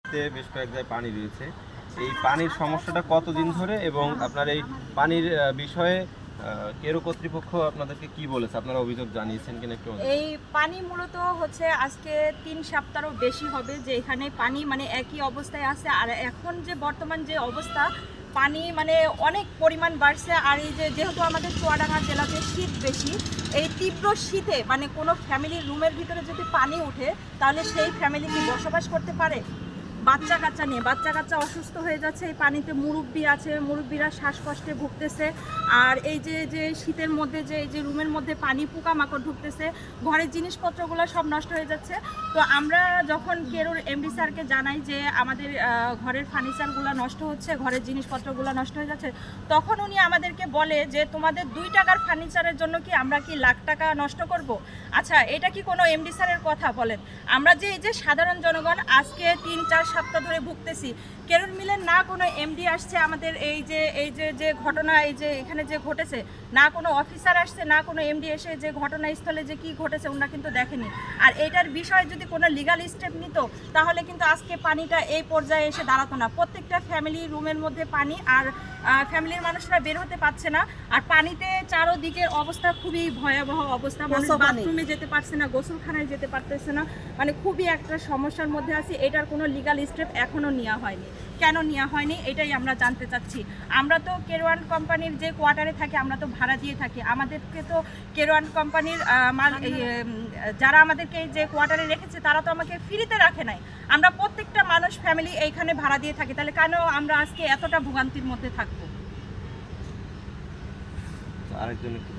নদীতে বেশ কয়েক জায়গায় পানি রয়েছে। এই পানির সমস্যাটা কতদিন ধরে এবং আপনার এই পানির বিষয়ে কেরো কর্তৃপক্ষ আপনাদেরকে কি বলেছে, আপনারা অভিযোগ জানিয়েছেন কিনা একটু? এই পানি মূলত হচ্ছে আজকে 3 সপ্তাহরও বেশি হবে যে এখানে পানি মানে একই অবস্থায় আছে। আর এখন যে বর্তমান যে অবস্থা, পানি মানে অনেক পরিমাণ বাড়ছে। আর এই যে যেহেতু আমাদের চুয়াডাঙ্গা জেলাতে শীত বেশি, এই তীব্র শীতে মানে কোনো ফ্যামিলির রুমের ভিতরে যদি পানি ওঠে তাহলে সেই ফ্যামিলি কি বসবাস করতে পারে? বাচ্চা কাচ্চা নিয়ে বাচ্চা কাচ্চা অসুস্থ হয়ে যাচ্ছে এই পানিতে, মুরব্বি আছে, মুরব্বিরা শ্বাসকষ্টে ভুগতেছে। আর এই যে যে শীতের মধ্যে যে এই যে রুমের মধ্যে পানি পোকামাকড় ঢুকতেছে, ঘরের জিনিসপত্রগুলো সব নষ্ট হয়ে যাচ্ছে। তো আমরা যখন কেরোর এমডি স্যারকে জানাই যে আমাদের ঘরের ফার্নিচারগুলো নষ্ট হচ্ছে, ঘরের জিনিসপত্রগুলো নষ্ট হয়ে যাচ্ছে, তখন উনি আমাদেরকে বলে যে তোমাদের 2 টাকার ফার্নিচারের জন্য কি আমরা কি লাখ টাকা নষ্ট করব? আচ্ছা, এটা কি কোনো এমডি স্যারের কথা? বলেন। আমরা যে এই যে সাধারণ জনগণ আজকে 3-4 সপ্তাহ ধরে ভুগতেছি, কেরোর মিলের না কোনো এমডি আসছে আমাদের এই যে যে ঘটনা এই যে এখানে যে ঘটেছে, না কোনো অফিসার আসছে, না কোনো এমডি এসে যে ঘটনাস্থলে যে কি ঘটেছে ওনারা কিন্তু দেখেনি। আর এটার বিষয়ে যদি কোনো লিগাল স্টেপ নিত তাহলে কিন্তু আজকে পানিটা এই পর্যায়ে এসে দাঁড়াতো না। প্রত্যেকটা ফ্যামিলি রুমের মধ্যে পানি, আর ফ্যামিলির মানুষরা বের হতে পারছে না। আর পানিতে চারোদিকের অবস্থা খুবই ভয়াবহ অবস্থা, মানুষ বাথরুমে যেতে পারছে না, গোসলখানায় যেতে পারতেছে না, মানে খুবই একটা সমস্যার মধ্যে আছি। এটার কোনো লিগাল স্টেপ এখনও নেওয়া হয়নি। কেন নেওয়া হয়নি এটাই আমরা জানতে চাচ্ছি। আমরা তো কেরওয়ান কোম্পানির যে কোয়ার্টারে থাকি, আমরা তো ভাড়া দিয়ে থাকি। আমাদেরকে তো কেরওয়ান কোম্পানির যারা আমাদেরকে যে কোয়ার্টারে রেখেছে তারা তো আমাকে ফ্রিতে রাখে নাই। আমরা প্রত্যেকটা মানুষ ফ্যামিলি এইখানে ভাড়া দিয়ে থাকি, তাহলে কেন আমরা আজকে এতটা ভোগান্তির মধ্যে থাকবো? আরেকজন একটু